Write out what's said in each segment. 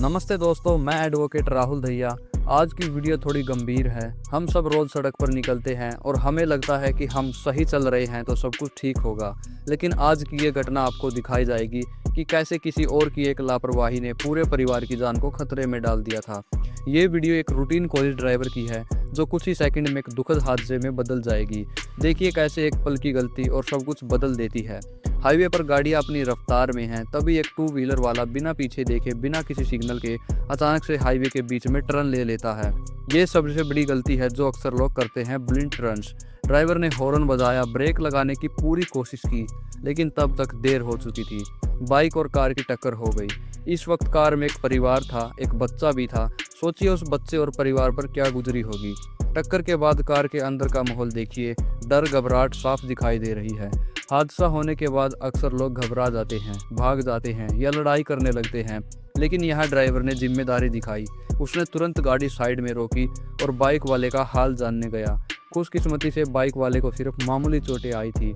नमस्ते दोस्तों, मैं एडवोकेट राहुल दहिया। आज की वीडियो थोड़ी गंभीर है। हम सब रोज़ सड़क पर निकलते हैं और हमें लगता है कि हम सही चल रहे हैं तो सब कुछ ठीक होगा। लेकिन आज की ये घटना आपको दिखाई जाएगी कि कैसे किसी और की एक लापरवाही ने पूरे परिवार की जान को खतरे में डाल दिया था। ये वीडियो एक रूटीन कॉलेज ड्राइवर की है जो कुछ ही सेकंड में एक दुखद हादसे में बदल जाएगी। देखिए कैसे एक पल की गलती और सब कुछ बदल देती है। हाईवे पर गाड़ियां अपनी रफ्तार में हैं, तभी एक टू व्हीलर वाला बिना पीछे देखे, बिना किसी सिग्नल के अचानक से हाईवे के बीच में टर्न ले लेता है। ये सबसे बड़ी गलती है जो अक्सर लोग करते हैं, ब्लिंड टर्न्स। ड्राइवर ने हॉर्न बजाया, ब्रेक लगाने की पूरी कोशिश की, लेकिन तब तक देर हो चुकी थी। बाइक और कार की टक्कर हो गई। इस वक्त कार में एक परिवार था, एक बच्चा भी था। सोचिए उस बच्चे और परिवार पर क्या गुजरी होगी। टक्कर के बाद कार के अंदर का माहौल देखिए, डर घबराहट साफ दिखाई दे रही है। हादसा होने के बाद अक्सर लोग घबरा जाते हैं, भाग जाते हैं या लड़ाई करने लगते हैं, लेकिन यहाँ ड्राइवर ने जिम्मेदारी दिखाई। उसने तुरंत गाड़ी साइड में रोकी और बाइक वाले का हाल जानने गया। खुशकिस्मती से बाइक वाले को सिर्फ मामूली चोटें आई थी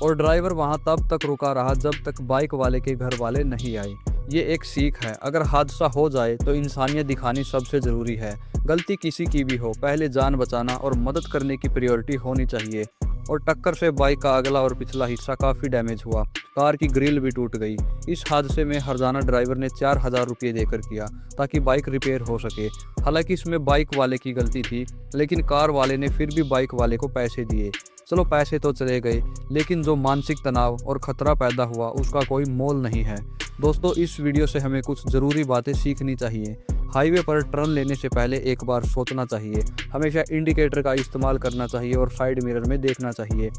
और ड्राइवर वहां तब तक रुका रहा जब तक बाइक वाले के घर वाले नहीं आए। ये एक सीख है, अगर हादसा हो जाए तो इंसानियत दिखानी सबसे ज़रूरी है। गलती किसी की भी हो, पहले जान बचाना और मदद करने की प्रायोरिटी होनी चाहिए। और टक्कर से बाइक का अगला और पिछला हिस्सा काफ़ी डैमेज हुआ। कार की ग्रिल भी टूट गई। इस हादसे में हरजाना ड्राइवर ने 4,000 रुपये देकर किया ताकि बाइक रिपेयर हो सके। हालांकि इसमें बाइक वाले की गलती थी, लेकिन कार वाले ने फिर भी बाइक वाले को पैसे दिए। चलो पैसे तो चले गए, लेकिन जो मानसिक तनाव और खतरा पैदा हुआ उसका कोई मोल नहीं है। दोस्तों, इस वीडियो से हमें कुछ ज़रूरी बातें सीखनी चाहिए। हाईवे पर टर्न लेने से पहले एक बार सोचना चाहिए। हमेशा इंडिकेटर का इस्तेमाल करना चाहिए और साइड मिरर में देखना चाहिए।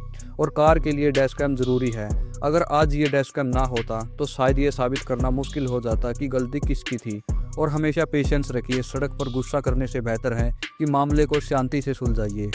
और कार के लिए डैश कैम ज़रूरी है। अगर आज ये डैश कैम ना होता तो शायद ये साबित करना मुश्किल हो जाता कि गलती किसकी थी। और हमेशा पेशेंस रखिए। सड़क पर गुस्सा करने से बेहतर है कि मामले को शांति से सुलझाइए।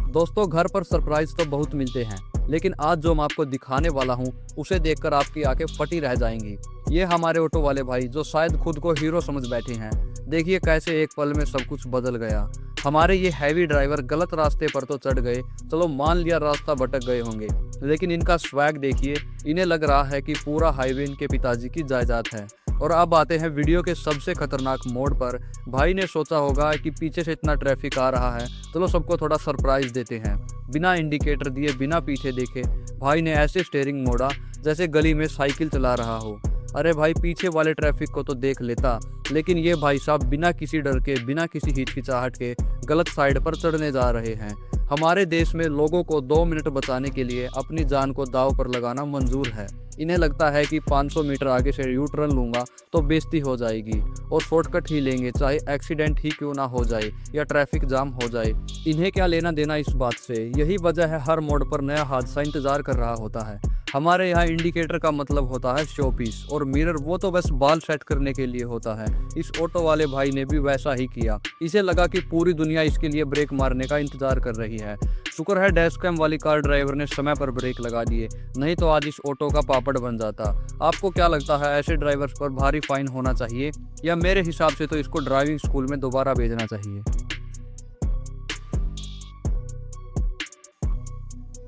दोस्तों, घर पर सरप्राइज तो बहुत मिलते हैं, लेकिन आज जो मैं आपको दिखाने वाला हूँ उसे देखकर आपकी आंखें फटी रह जाएंगी। ये हमारे ऑटो वाले भाई जो शायद खुद को हीरो समझ बैठे हैं। देखिए कैसे एक पल में सब कुछ बदल गया। हमारे ये हैवी ड्राइवर गलत रास्ते पर तो चढ़ गए, चलो मान लिया रास्ता भटक गए होंगे, लेकिन इनका स्वैग देखिए। इन्हें लग रहा है कि पूरा हाईवे इनके पिताजी की जायदाद है। और अब आते हैं वीडियो के सबसे खतरनाक मोड़ पर। भाई ने सोचा होगा कि पीछे से इतना ट्रैफिक आ रहा है, चलो सबको थोड़ा सरप्राइज देते हैं। बिना इंडिकेटर दिए, बिना पीछे देखे भाई ने ऐसे स्टीयरिंग मोड़ा जैसे गली में साइकिल चला रहा हो। अरे भाई, पीछे वाले ट्रैफिक को तो देख लेता, लेकिन ये भाई साहब बिना किसी डर के, बिना किसी हिचकिचाहट के गलत साइड पर चढ़ने जा रहे हैं। हमारे देश में लोगों को 2 मिनट बचाने के लिए अपनी जान को दांव पर लगाना मंजूर है। इन्हें लगता है कि 500 मीटर आगे से यू टर्न लूँगा तो बेइज्जती हो जाएगी और शॉर्टकट ही लेंगे, चाहे एक्सीडेंट ही क्यों ना हो जाए या ट्रैफिक जाम हो जाए। इन्हें क्या लेना देना इस बात से। यही वजह है हर मोड़ पर नया हादसा इंतजार कर रहा होता है। हमारे यहाँ इंडिकेटर का मतलब होता है शो पीस, और मिरर वो तो बस बाल सेट करने के लिए होता है। इस ऑटो वाले भाई ने भी वैसा ही किया। इसे लगा कि पूरी दुनिया इसके लिए ब्रेक मारने का इंतजार कर रही है। शुक्र है डैश कैम वाली कार ड्राइवर ने समय पर ब्रेक लगा दिए, नहीं तो आज इस ऑटो का पापड़ बन जाता। आपको क्या लगता है, ऐसे ड्राइवर्स पर भारी फाइन होना चाहिए या मेरे हिसाब से तो इसको ड्राइविंग स्कूल में दोबारा भेजना चाहिए।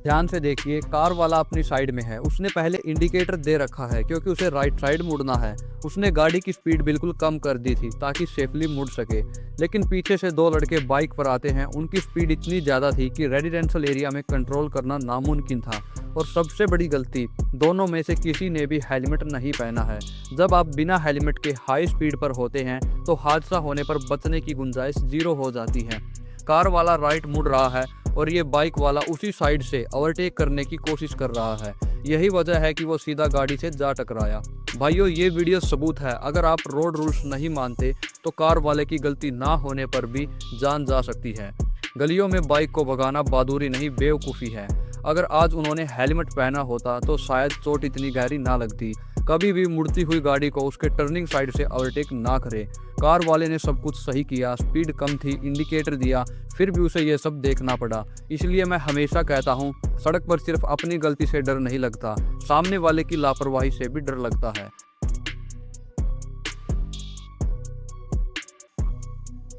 ध्यान से देखिए, कार वाला अपनी साइड में है। उसने पहले इंडिकेटर दे रखा है क्योंकि उसे राइट साइड मुड़ना है। उसने गाड़ी की स्पीड बिल्कुल कम कर दी थी ताकि सेफली मुड़ सके। लेकिन पीछे से 2 लड़के बाइक पर आते हैं। उनकी स्पीड इतनी ज़्यादा थी कि रेजिडेंशियल एरिया में कंट्रोल करना नामुमकिन था। और सबसे बड़ी गलती, दोनों में से किसी ने भी हेलमेट नहीं पहना है। जब आप बिना हेलमेट के हाई स्पीड पर होते हैं तो हादसा होने पर बचने की गुंजाइश 0 हो जाती है। कार वाला राइट मुड़ रहा है और ये बाइक वाला उसी साइड से ओवरटेक करने की कोशिश कर रहा है। यही वजह है कि वो सीधा गाड़ी से जा टकराया। भाइयों, ये वीडियो सबूत है, अगर आप रोड रूल्स नहीं मानते तो कार वाले की गलती ना होने पर भी जान जा सकती है। गलियों में बाइक को भगाना बहादुरी नहीं, बेवकूफ़ी है। अगर आज उन्होंने हेलमेट पहना होता तो शायद चोट इतनी गहरी ना लगती। कभी भी मुड़ती हुई गाड़ी को उसके टर्निंग साइड से ओवरटेक ना करे। कार वाले ने सब कुछ सही किया, स्पीड कम थी, इंडिकेटर दिया, फिर भी उसे ये सब देखना पड़ा। इसलिए मैं हमेशा कहता हूँ, सड़क पर सिर्फ अपनी गलती से डर नहीं लगता, सामने वाले की लापरवाही से भी डर लगता है।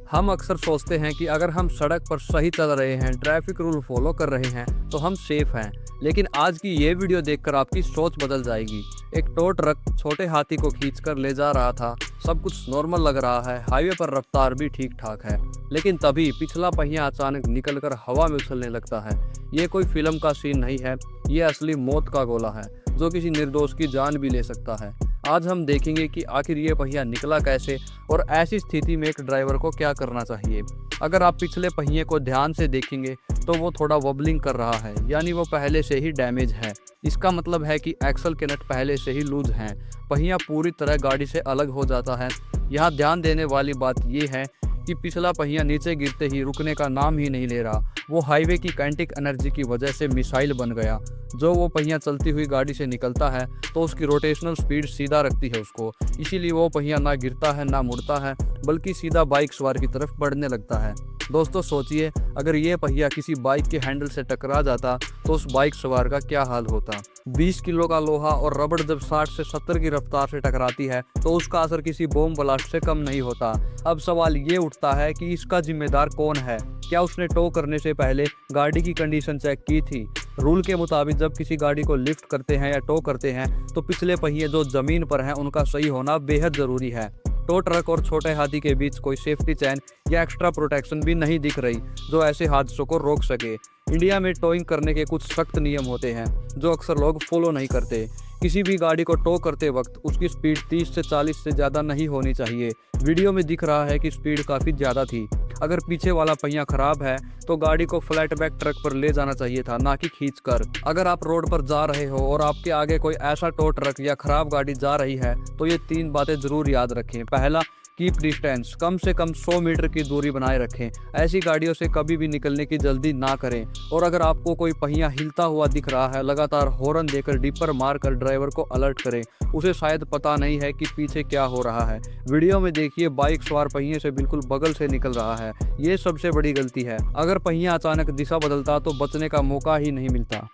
हम अक्सर सोचते हैं कि अगर हम सड़क पर सही चल रहे हैं, ट्रैफिक रूल फॉलो कर रहे हैं तो हम सेफ हैं, लेकिन आज की ये वीडियो देखकर आपकी सोच बदल जाएगी। एक टो ट्रक छोटे हाथी को खींचकर ले जा रहा था। सब कुछ नॉर्मल लग रहा है, हाईवे पर रफ्तार भी ठीक ठाक है, लेकिन तभी पिछला पहिया अचानक निकलकर हवा में उछलने लगता है। ये कोई फिल्म का सीन नहीं है, ये असली मौत का गोला है जो किसी निर्दोष की जान भी ले सकता है। आज हम देखेंगे कि आखिर ये पहिया निकला कैसे और ऐसी स्थिति में एक ड्राइवर को क्या करना चाहिए। अगर आप पिछले पहिए को ध्यान से देखेंगे तो वो थोड़ा वॉबलिंग कर रहा है, यानी वो पहले से ही डैमेज है। इसका मतलब है कि एक्सल के नट पहले से ही लूज हैं। पहिया पूरी तरह गाड़ी से अलग हो जाता है। यहाँ ध्यान देने वाली बात ये है कि पिछला पहिया नीचे गिरते ही रुकने का नाम ही नहीं ले रहा। वो हाईवे की काइनेटिक एनर्जी की वजह से मिसाइल बन गया। जो वो पहिया चलती हुई गाड़ी से निकलता है तो उसकी रोटेशनल स्पीड सीधा रखती है उसको, इसीलिए वो पहिया ना गिरता है ना मुड़ता है, बल्कि सीधा बाइक सवार की तरफ बढ़ने लगता है। दोस्तों सोचिए, अगर ये पहिया किसी बाइक के हैंडल से टकरा जाता तो उस बाइक सवार का क्या हाल होता। 20 किलो का लोहा और रबड़ जब 60 से 70 की रफ्तार से टकराती है तो उसका असर किसी बॉम्ब ब्लास्ट से कम नहीं होता। अब सवाल ये उठता है कि इसका जिम्मेदार कौन है। क्या उसने टो करने से पहले गाड़ी की कंडीशन चेक की थी? रूल के मुताबिक जब किसी गाड़ी को लिफ्ट करते हैं या टो करते हैं तो पिछले पहिए जो जमीन पर हैं उनका सही होना बेहद ज़रूरी है। टो ट्रक और छोटे हाथी के बीच कोई सेफ्टी चैन या एक्स्ट्रा प्रोटेक्शन भी नहीं दिख रही जो ऐसे हादसों को रोक सके। इंडिया में टोइंग करने के कुछ सख्त नियम होते हैं जो अक्सर लोग फॉलो नहीं करते। किसी भी गाड़ी को टो करते वक्त उसकी स्पीड 30 से 40 से ज़्यादा नहीं होनी चाहिए। वीडियो में दिख रहा है कि स्पीड काफ़ी ज़्यादा थी। अगर पीछे वाला पहिया खराब है तो गाड़ी को फ्लैट बैक ट्रक पर ले जाना चाहिए था, ना कि खींचकर। अगर आप रोड पर जा रहे हो और आपके आगे कोई ऐसा टो ट्रक या खराब गाड़ी जा रही है तो ये 3 बातें ज़रूर याद रखें। पहला, कीप डिस्टेंस, कम से कम 100 मीटर की दूरी बनाए रखें। ऐसी गाड़ियों से कभी भी निकलने की जल्दी ना करें। और अगर आपको कोई पहिया हिलता हुआ दिख रहा है, लगातार हॉर्न देकर डिपर मारकर ड्राइवर को अलर्ट करें। उसे शायद पता नहीं है कि पीछे क्या हो रहा है। वीडियो में देखिए, बाइक सवार पहिए से बिल्कुल बगल से निकल रहा है। ये सबसे बड़ी गलती है। अगर पहिया अचानक दिशा बदलता तो बचने का मौका ही नहीं मिलता।